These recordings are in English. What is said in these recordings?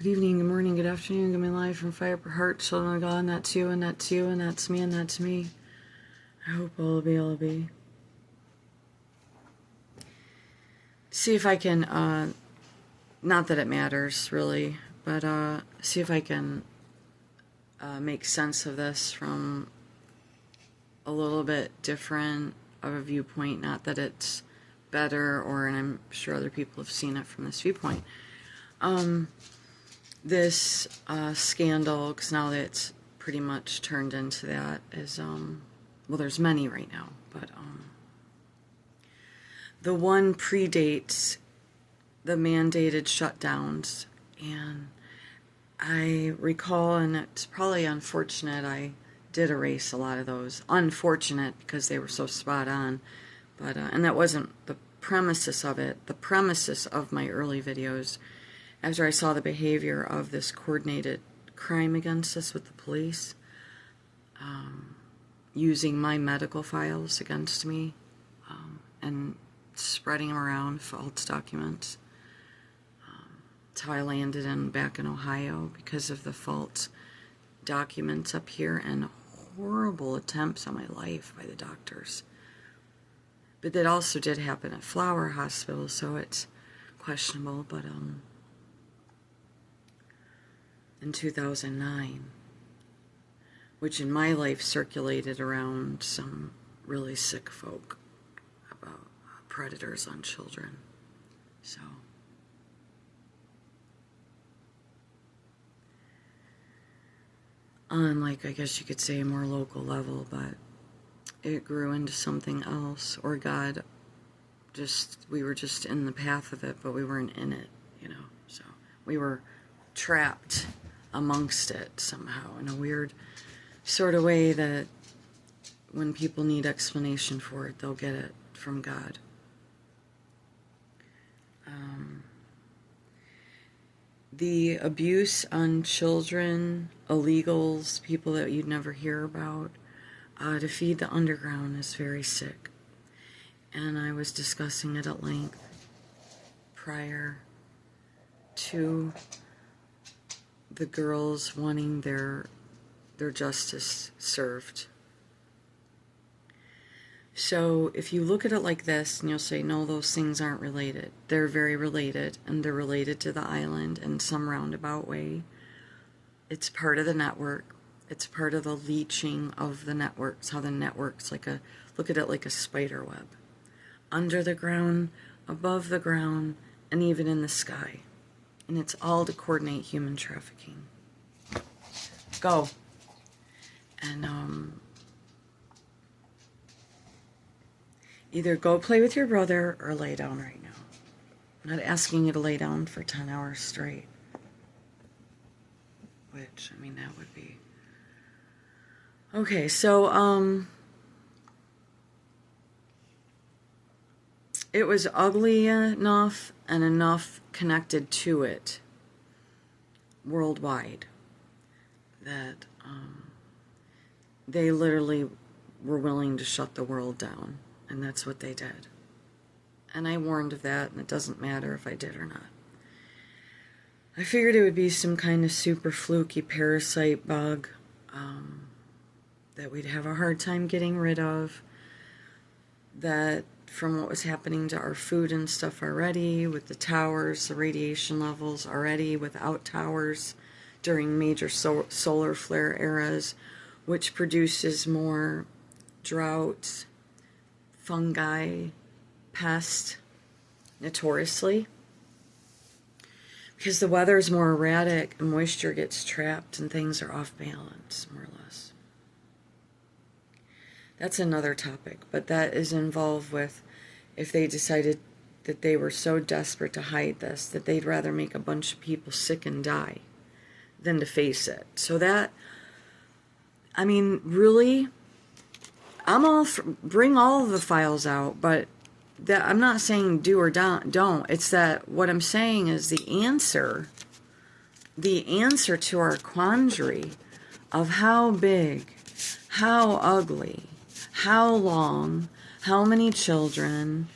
Good evening, good morning, good afternoon, good my life from fire per heart, children of God, and that's you, and that's you, and that's me, and that's me. I hope all will be, all will be. See if I can, not that it matters really, but see if I can make sense of this from a little bit different of a viewpoint. Not that it's better, and I'm sure other people have seen it from this viewpoint. This scandal, because now that it's pretty much turned into that, is, well, there's many right now, but the one predates the mandated shutdowns, and I recall, and it's probably unfortunate, I did erase a lot of those. Unfortunate, because they were so spot on, but, and that wasn't the premises of it. The premises of my early videos, after I saw the behavior of this coordinated crime against us with the police, using my medical files against me, and spreading them around, false documents. That's how I landed back in Ohio, because of the false documents up here and horrible attempts on my life by the doctors. But that also did happen at Flower Hospital, so it's questionable, but in 2009, which in my life circulated around some really sick folk about predators on children. So on, like, I guess you could say a more local level, but it grew into something else, or God we were just in the path of it, but we weren't in it, you know, so we were trapped amongst it somehow in a weird sort of way that when people need explanation for it, they'll get it from God. The abuse on children, illegals, people that you'd never hear about, to feed the underground is very sick. And I was discussing it at length prior to the girls wanting their justice served. So if you look at it like this, and you'll say, no, those things aren't related. They're very related, and they're related to the island in some roundabout way. It's part of the network. It's part of the leeching of the networks, how the network's like look at it like a spider web. Under the ground, above the ground, and even in the sky. And it's all to coordinate human trafficking. Go. And either go play with your brother or lay down right now. I'm not asking you to lay down for 10 hours straight. Which, I mean, that would be... Okay, so, it was ugly enough and enough connected to it worldwide that they literally were willing to shut the world down, and that's what they did. And I warned of that, and it doesn't matter if I did or not. I figured it would be some kind of super fluky parasite bug that we'd have a hard time getting rid of, that from what was happening to our food and stuff already, with the towers, the radiation levels already without towers during major solar flare eras, which produces more drought, fungi, pest, notoriously. Because the weather is more erratic and moisture gets trapped and things are off balance, more or less. That's another topic, but that is involved with if they decided that they were so desperate to hide this that they'd rather make a bunch of people sick and die than to face it. So that, I mean, really, I'm all for, bring all of the files out, but that I'm not saying do or don't. It's that what I'm saying is the answer to our quandary of how big, how ugly, how long, how many children,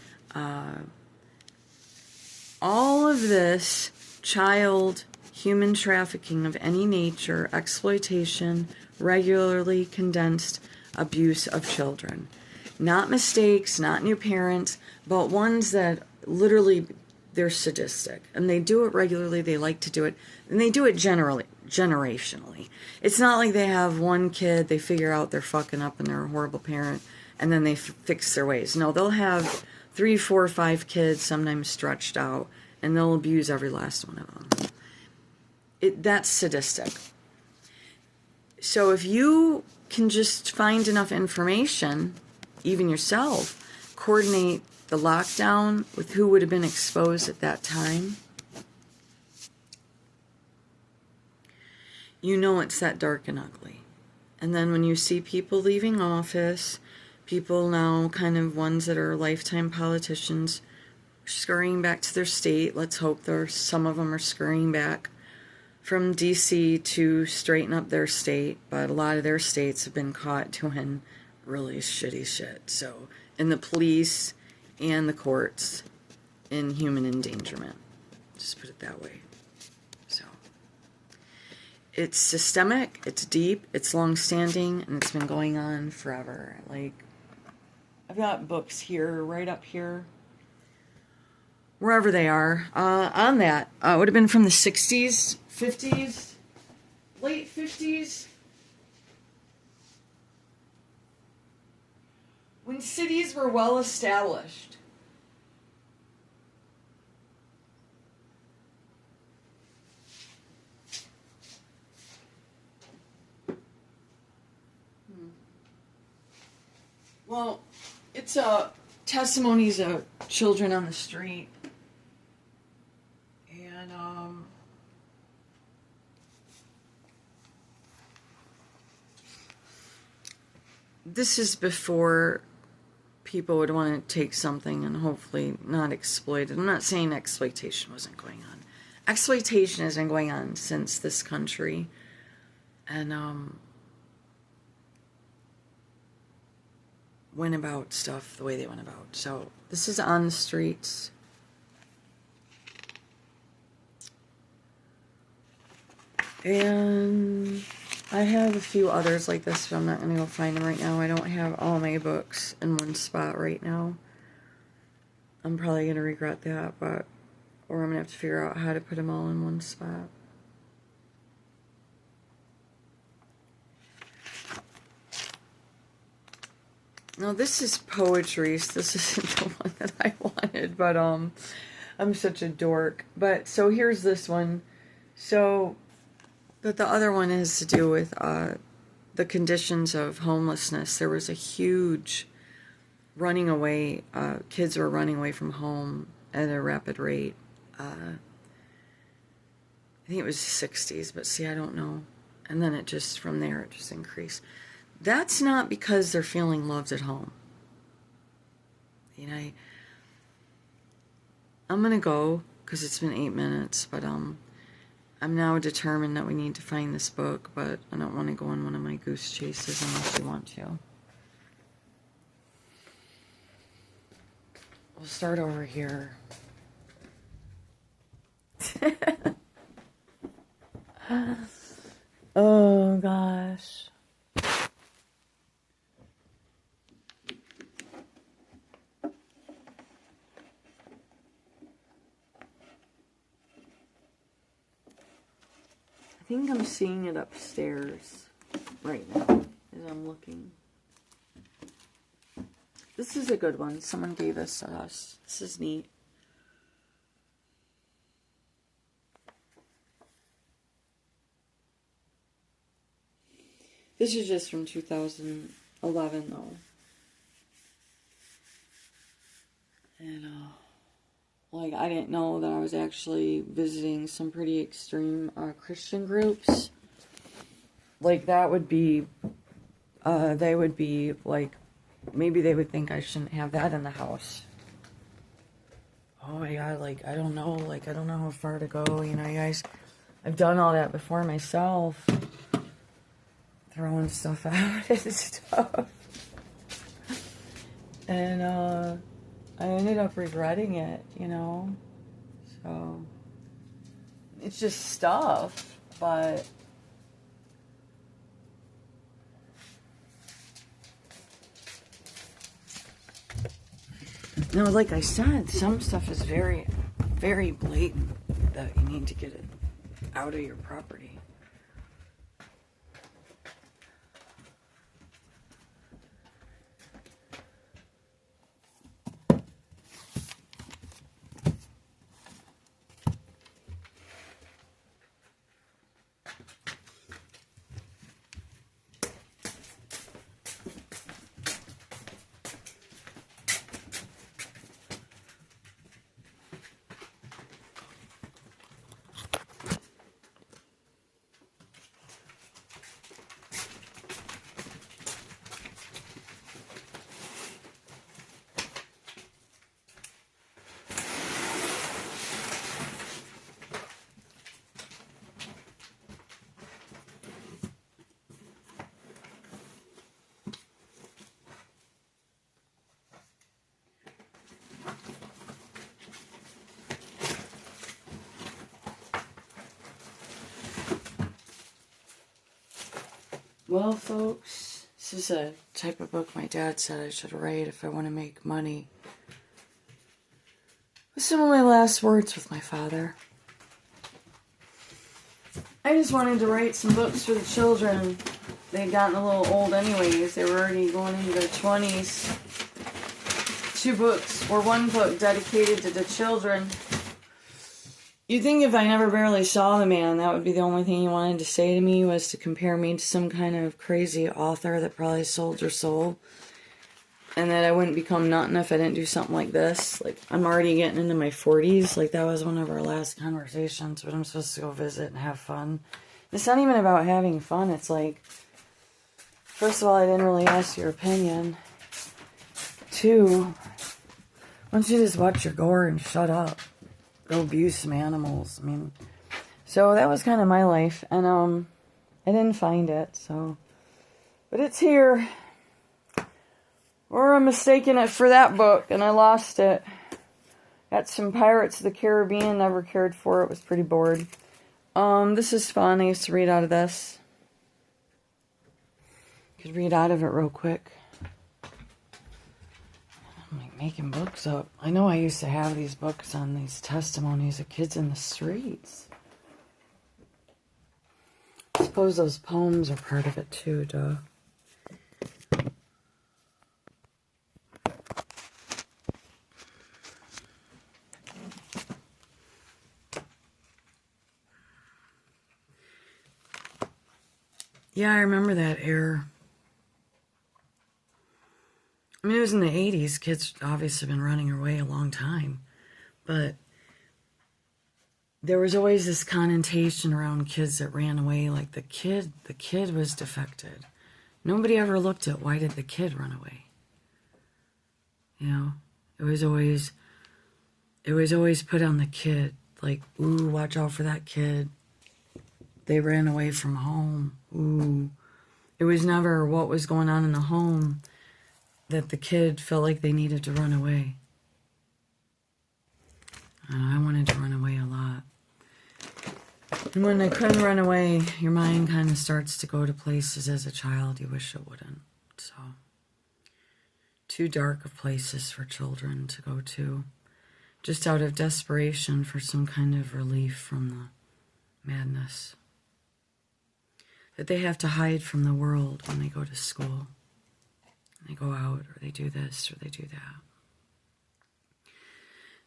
all of this child human trafficking of any nature, exploitation, regularly condensed abuse of children. Not mistakes, not new parents, but ones that literally, they're sadistic. And they do it regularly, they like to do it, and they do it generationally. It's not like they have one kid, they figure out they're fucking up and they're a horrible parent, and then they fix their ways. No, they'll have 3, 4, 5 kids, sometimes stretched out, and they'll abuse every last one of them. That's sadistic. So if you can just find enough information, even yourself, coordinate the lockdown with who would have been exposed at that time, you know it's that dark and ugly. And then when you see people leaving office, people now kind of ones that are lifetime politicians scurrying back to their state. Let's hope some of them are scurrying back from DC to straighten up their state, but a lot of their states have been caught doing really shitty shit. So, in the police and the courts, in human endangerment. Just put it that way. So, it's systemic, it's deep, it's long-standing, and it's been going on forever. Like, I've got books here, right up here, wherever they are, on that. It would have been from the 60s, 50s, late 50s. When cities were well established. Well, it's testimonies of children on the street. And, this is before people would want to take something and hopefully not exploit it. I'm not saying exploitation wasn't going on. Exploitation has been going on since this country. And, went about stuff the way they went about. So, this is on the streets. And I have a few others like this, but I'm not going to go find them right now. I don't have all my books in one spot right now. I'm probably going to regret that, or I'm going to have to figure out how to put them all in one spot. Now, this is poetry, so this isn't the one that I wanted, but I'm such a dork. But, so here's this one. But the other one has to do with the conditions of homelessness. There was a huge running away. Kids were running away from home at a rapid rate. I think it was the 60s, but see, I don't know. And then from there, it just increased. That's not because they're feeling loved at home. You know, I'm going to go because it's been 8 minutes, but I'm now determined that we need to find this book, but I don't want to go on one of my goose chases unless you want to. We'll start over here. Oh, gosh. I think I'm seeing it upstairs right now as I'm looking. This is a good one. Someone gave this to us. This is neat. This is just from 2011 though. And like, I didn't know that I was actually visiting some pretty extreme Christian groups. Like, that would be, they would be, like, maybe they would think I shouldn't have that in the house. Oh my God, like, I don't know how far to go, you know, you guys. I've done all that before myself. Throwing stuff out and stuff. And, I ended up regretting it, you know, so it's just stuff, but no, like I said, some stuff is very, very blatant that you need to get it out of your property. Well, folks, this is a type of book my dad said I should write if I want to make money. Some of my last words with my father. I just wanted to write some books for the children. They had gotten a little old anyways. They were already going into their 20s. 2 books, or 1 book dedicated to the children. You'd think if I never barely saw the man, that would be the only thing he wanted to say to me, was to compare me to some kind of crazy author that probably sold your soul. And that I wouldn't become nothing if I didn't do something like this. Like, I'm already getting into my 40s. Like, that was one of our last conversations, but I'm supposed to go visit and have fun. It's not even about having fun. It's like, first of all, I didn't really ask your opinion. 2, why don't you just watch your gore and shut up? Go abuse some animals. I mean, so that was kind of my life, and I didn't find it, so, but it's here. Or I'm mistaken it for that book, and I lost it. Got some Pirates of the Caribbean, never cared for it, was pretty bored. This is fun, I used to read out of this. Could read out of it real quick. I'm like making books up. I know I used to have these books on these testimonies of kids in the streets. I suppose those poems are part of it too, duh. Yeah, I remember that era. I mean, it was in the 80s. Kids obviously been running away a long time. But there was always this connotation around kids that ran away. Like the kid was defected. Nobody ever looked at why did the kid run away. You know, it was always put on the kid. Like, ooh, watch out for that kid. They ran away from home. Ooh. It was never what was going on in the home that the kid felt like they needed to run away. I wanted to run away a lot. And when I couldn't run away, your mind kind of starts to go to places as a child you wish it wouldn't. So, too dark of places for children to go to, just out of desperation for some kind of relief from the madness that they have to hide from the world when they go to school. They go out, or they do this, or they do that.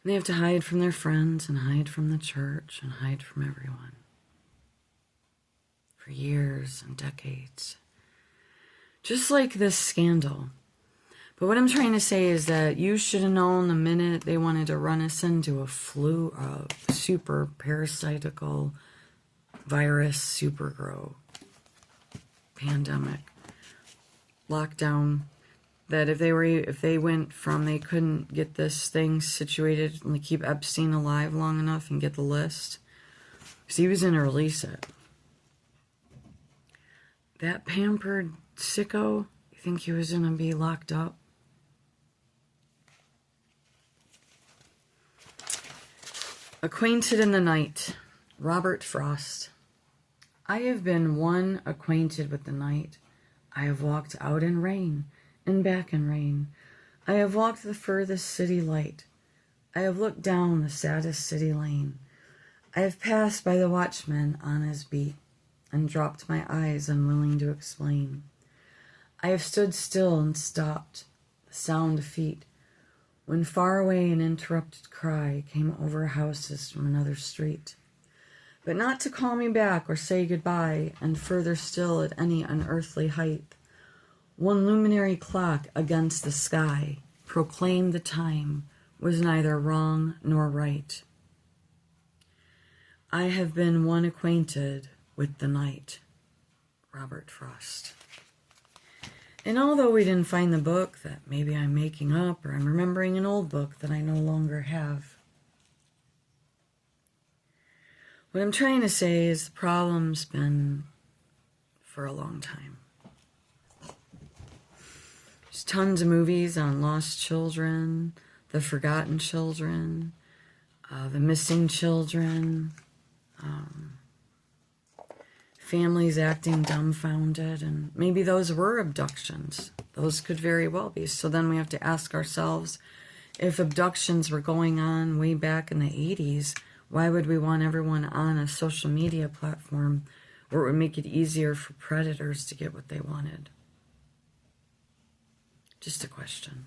And they have to hide from their friends, and hide from the church, and hide from everyone. For years and decades. Just like this scandal. But what I'm trying to say is that you should have known the minute they wanted to run us into a flu, a super parasitical virus, super grow pandemic, lockdown, that if they went from they couldn't get this thing situated and keep Epstein alive long enough and get the list, because he was going to release it. That pampered sicko, you think he was going to be locked up? Acquainted in the night. Robert Frost. I have been one acquainted with the night. I have walked out in rain and back in rain. I have walked the furthest city light. I have looked down the saddest city lane. I have passed by the watchman on his beat and dropped my eyes unwilling to explain. I have stood still and stopped, the sound of feet, when far away an interrupted cry came over houses from another street. But not to call me back or say goodbye, and further still at any unearthly height. One luminary clock against the sky proclaimed the time was neither wrong nor right. I have been one acquainted with the night. Robert Frost. And although we didn't find the book, that maybe I'm making up or I'm remembering an old book that I no longer have. What I'm trying to say is the problem's been for a long time. There's tons of movies on lost children, the forgotten children, the missing children, families acting dumbfounded, and maybe those were abductions. Those could very well be. So then we have to ask ourselves, if abductions were going on way back in the 80s, why would we want everyone on a social media platform where it would make it easier for predators to get what they wanted? Just a question.